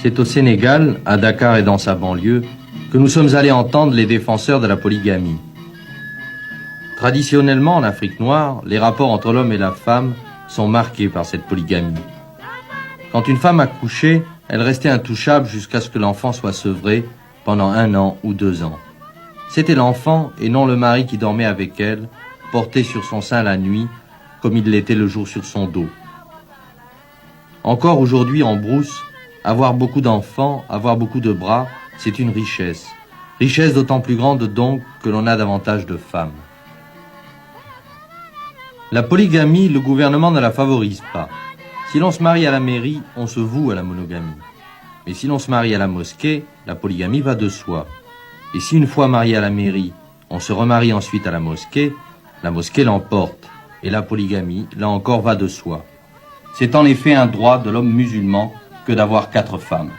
C'est au Sénégal, à Dakar et dans sa banlieue, que nous sommes allés entendre les défenseurs de la polygamie. Traditionnellement, en Afrique noire, les rapports entre l'homme et la femme sont marqués par cette polygamie. Quand une femme accouchait, elle restait intouchable jusqu'à ce que l'enfant soit sevré pendant 1 an ou 2 ans. C'était l'enfant et non le mari qui dormait avec elle, porté sur son sein la nuit, comme il l'était le jour sur son dos. Encore aujourd'hui en brousse, avoir beaucoup d'enfants, avoir beaucoup de bras, c'est une richesse. Richesse d'autant plus grande donc que l'on a davantage de femmes. La polygamie, le gouvernement ne la favorise pas. Si l'on se marie à la mairie, on se voue à la monogamie. Mais si l'on se marie à la mosquée, la polygamie va de soi. Et si une fois marié à la mairie, on se remarie ensuite à la mosquée l'emporte. Et la polygamie, là encore, va de soi. C'est en effet un droit de l'homme musulman que d'avoir 4 femmes.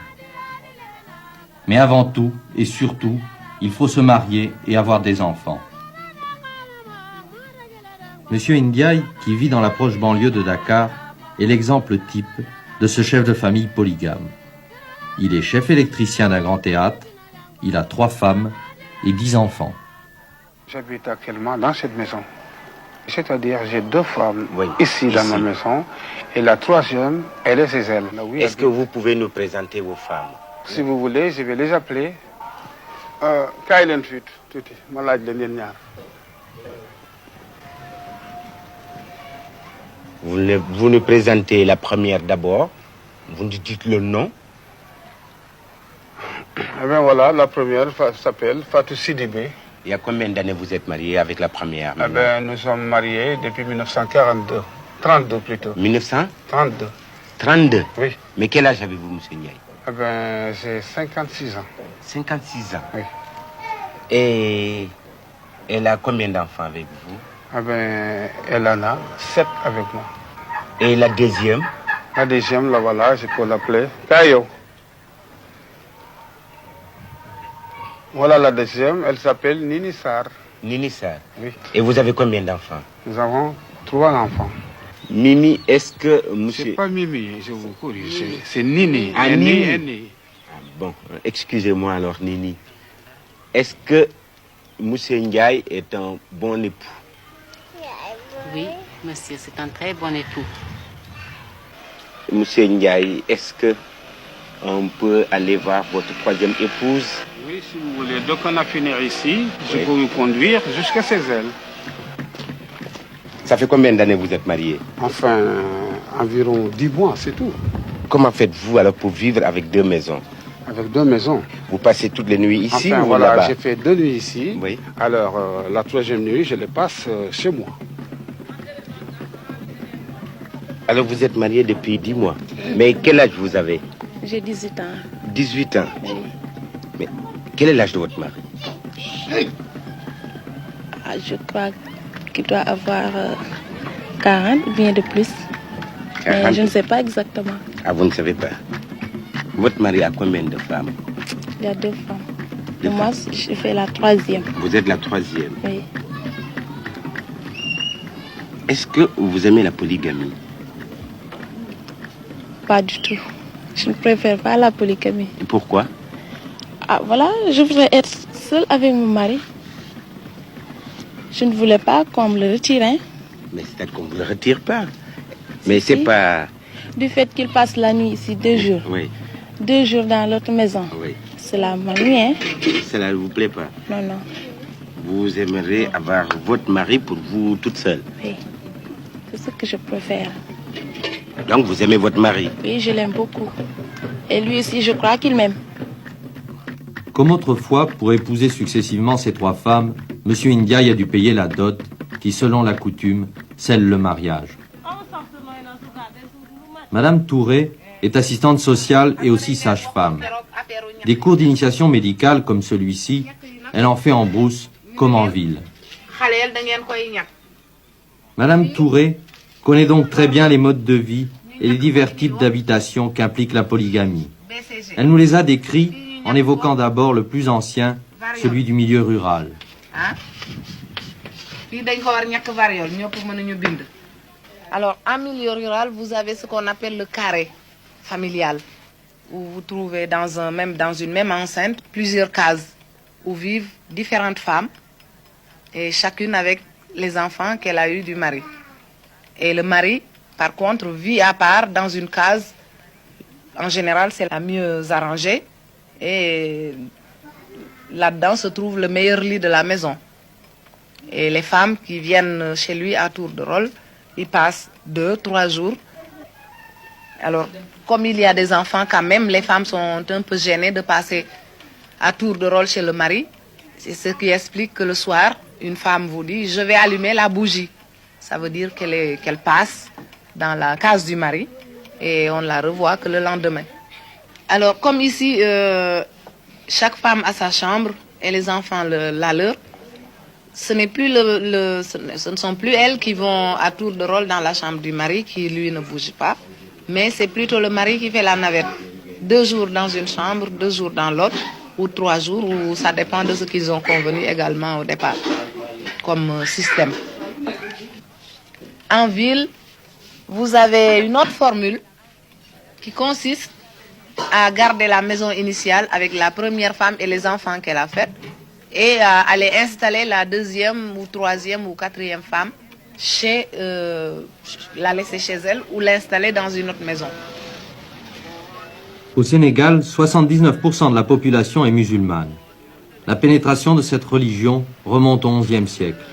Mais avant tout, et surtout, il faut se marier et avoir des enfants. Monsieur Ndiaye, qui vit dans la proche banlieue de Dakar, est l'exemple type de ce chef de famille polygame. Il est chef électricien d'un grand théâtre, il a 3 femmes et 10 enfants. J'habite actuellement dans cette maison. C'est-à-dire, j'ai 2 femmes ici dans ma maison, et la 3e, elle est chez elle. Est-ce que vous pouvez nous présenter vos femmes? Si vous voulez, je vais les appeler. Vous nous présentez la première d'abord, vous nous dites le nom. Eh bien voilà, la première s'appelle Fatou Sidibé. Il y a combien d'années vous êtes marié avec la première? Eh bien, nous sommes mariés depuis 1942. 32 plutôt. 1932. 32. Oui. Mais quel âge avez-vous, monsieur Ndiaye? Eh bien, j'ai 56 ans. 56 ans. Oui. Et elle a combien d'enfants avec vous? Eh bien, elle en a 7 avec moi. Et la deuxième? La deuxième, là voilà, je peux l'appeler Kayo. Voilà la deuxième, elle s'appelle Nini Sarr. Nini Sarr. Oui. Et vous avez combien d'enfants? Nous avons 3 enfants. Mimi, est-ce que monsieur... C'est pas Mimi, je vous corrige, c'est Nini. Ah, Nini. Bon, excusez-moi alors, Nini. Est-ce que monsieur Ndiaye est un bon époux? Oui, monsieur, c'est un très bon époux. Monsieur Ndiaye, est-ce que on peut aller voir votre 3e épouse? Oui, si vous voulez. Donc on a fini ici, je peux vous conduire jusqu'à chez elle. Ça fait combien d'années vous êtes mariés? Enfin, environ 10 mois, c'est tout. Comment faites-vous alors pour vivre avec 2 maisons? Avec 2 maisons. Vous passez toutes les nuits ici enfin, ou voilà, là-bas? J'ai fait 2 nuits ici. Oui. Alors, la 3e nuit, je les passe chez moi. Alors vous êtes mariés depuis 10 mois. Mais quel âge vous avez? J'ai 18 ans. 18 ans. Oui. Mais quel est l'âge de votre mari? Je crois qu'il doit avoir 40 ou bien de plus. 40. Mais je ne sais pas exactement. Ah, vous ne savez pas? Votre mari a combien de femmes? Il y a 2 femmes. Et moi, je fais la 3e. Vous êtes la 3e. Oui. Est-ce que vous aimez la polygamie? Pas du tout. Je ne préfère pas la polygamie. Et pourquoi? Ah, voilà, je voudrais être seule avec mon mari. Je ne voulais pas qu'on me le retire, hein. Mais c'est-à-dire qu'on ne vous le retire pas. Mais c'est pas... Du fait qu'il passe la nuit ici 2 jours. Oui. 2 jours dans l'autre maison. Oui. Cela m'ennuie, hein. Cela ne vous plaît pas? Non, non. Vous aimeriez avoir votre mari pour vous toute seule? Oui. C'est ce que je préfère. Donc vous aimez votre mari? Oui, je l'aime beaucoup. Et lui aussi, je crois qu'il m'aime. Comme autrefois, pour épouser successivement ces 3 femmes, Monsieur Ndiaye a dû payer la dot qui, selon la coutume, scelle le mariage. Madame Touré est assistante sociale et aussi sage-femme. Des cours d'initiation médicale comme celui-ci, elle en fait en brousse comme en ville. Madame Touré connaît donc très bien les modes de vie et les divers types d'habitation qu'implique la polygamie. Elle nous les a décrits en évoquant d'abord le plus ancien, celui du milieu rural. Alors, en milieu rural, vous avez ce qu'on appelle le carré familial. où vous trouvez dans une même enceinte plusieurs cases où vivent différentes femmes et chacune avec les enfants qu'elle a eus du mari. Et le mari, par contre, vit à part dans une case. En général, c'est la mieux arrangée et là-dedans se trouve le meilleur lit de la maison. Et les femmes qui viennent chez lui à tour de rôle, ils passent 2-3 jours. Alors, comme il y a des enfants quand même, les femmes sont un peu gênées de passer à tour de rôle chez le mari. C'est ce qui explique que le soir, une femme vous dit « je vais allumer la bougie ». Ça veut dire qu'elle passe dans la case du mari et on la revoit que le lendemain. Alors, comme ici, chaque femme a sa chambre et les enfants la leur, ce ne sont plus elles qui vont à tour de rôle dans la chambre du mari qui, lui, ne bouge pas, mais c'est plutôt le mari qui fait la navette. 2 jours dans une chambre, 2 jours dans l'autre, ou 3 jours, ou ça dépend de ce qu'ils ont convenu également au départ, comme système. En ville, vous avez une autre formule qui consiste à garder la maison initiale avec la première femme et les enfants qu'elle a faits et à aller installer la 2e ou 3e ou 4e femme la laisser chez elle ou l'installer dans une autre maison. Au Sénégal, 79% de la population est musulmane. La pénétration de cette religion remonte au XIe siècle.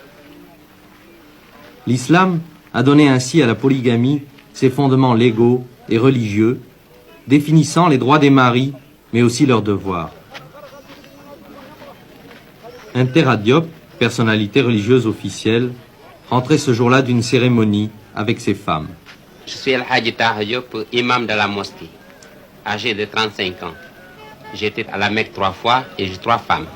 L'islam a donné ainsi à la polygamie ses fondements légaux et religieux, définissant les droits des maris, mais aussi leurs devoirs. Intera Diop, personnalité religieuse officielle, rentrait ce jour-là d'une cérémonie avec ses femmes. Je suis El Hadji Taha Diop, imam de la mosquée, âgé de 35 ans. J'ai été à la Mecque 3 fois et j'ai 3 femmes.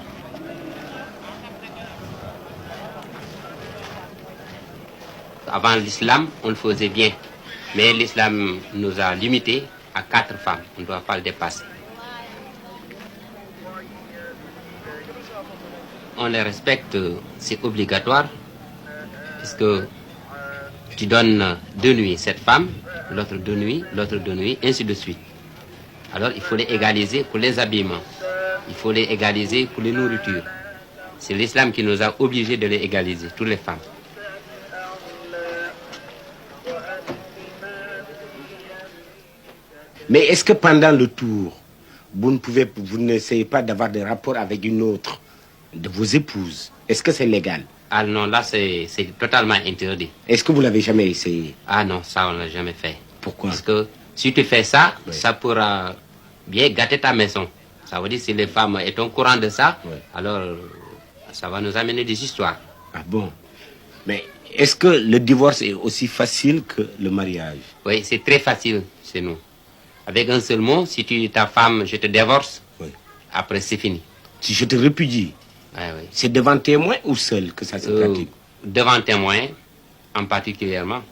Avant l'islam, on le faisait bien, mais l'islam nous a limités à 4 femmes. On ne doit pas le dépasser. On les respecte, c'est obligatoire, puisque tu donnes 2 nuits cette femme, l'autre 2 nuits, l'autre 2 nuits, ainsi de suite. Alors il faut les égaliser pour les habillements, il faut les égaliser pour les nourritures. C'est l'islam qui nous a obligés de les égaliser, toutes les femmes. Mais est-ce que pendant le tour, vous n'essayez pas d'avoir des rapports avec une autre de vos épouses? Est-ce que c'est légal? Ah non, là c'est totalement interdit. Est-ce que vous l'avez jamais essayé? Ah non, ça on l'a jamais fait. Pourquoi? Parce que si tu fais ça, oui, ça pourra bien gâter ta maison. Ça veut dire si les femmes sont au courant de ça, oui, alors ça va nous amener des histoires. Ah bon? Mais est-ce que le divorce est aussi facile que le mariage? Oui, c'est très facile chez nous. Avec un seul mot, si tu dis ta femme, je te divorce, oui, après c'est fini. Si je te répudie, oui, oui, c'est devant témoin ou seul que ça se pratique? Devant témoin, en particulièrement.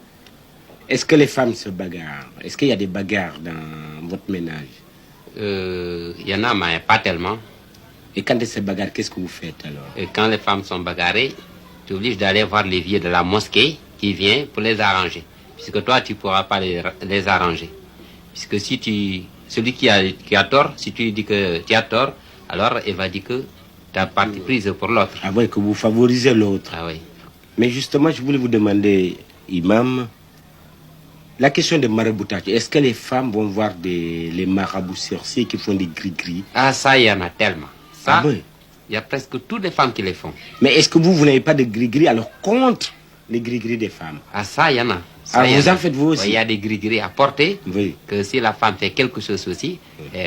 Est-ce que les femmes se bagarrent? Est-ce qu'il y a des bagarres dans votre ménage? Il y en a, mais pas tellement. Et quand elles se bagarrent, qu'est-ce que vous faites alors? Et quand les femmes sont bagarrées, tu es obligé d'aller voir les vieux de la mosquée qui vient pour les arranger. Puisque toi, tu ne pourras pas les arranger. Puisque si celui qui a tort, si tu dis que tu as tort, alors il va dire que tu as parti prise pour l'autre. Ah oui, que vous favorisez l'autre. Ah oui. Mais justement, je voulais vous demander, imam, la question de maraboutage. Est-ce que les femmes vont voir les marabouts sorciers qui font des gris-gris? Ah ça, il y en a tellement. Ça, ah oui, il y a presque toutes les femmes qui les font. Mais est-ce que vous n'avez pas de gris-gris alors contre les gris-gris des femmes? Ah ça, il y en a. Ça, vous en faites vous aussi? Il y a des gris-gris à porter, oui, que si la femme fait quelque chose aussi, oui,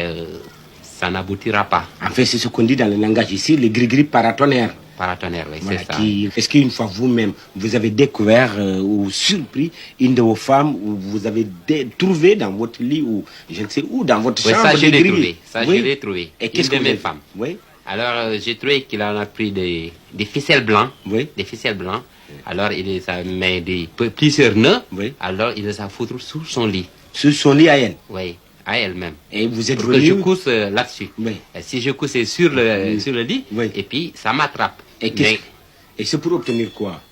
ça n'aboutira pas. En fait, c'est ce qu'on dit dans le langage ici, les gris-gris paratonnerres. Paratonnerres, oui, voilà, c'est ça. Est-ce qu'une fois vous-même, vous avez découvert ou surpris une de vos femmes ou vous avez trouvé dans votre lit ou je ne sais où, dans votre chambre? Ça, je l'ai trouvé. Ça, oui, je l'ai trouvé. Et qu'est-ce que une de mes femmes. Oui. Alors, j'ai trouvé qu'il en a pris des ficelles blancs. Oui. Des ficelles blancs. Alors, il les a mis plusieurs nœuds. Oui. Alors, il les a foutus sous son lit. Sous son lit à elle? Oui, à elle-même. Et vous êtes pour venu? que je couche là-dessus. Oui. Et si je couche sur le lit, oui, et puis ça m'attrape. Et c'est pour obtenir quoi?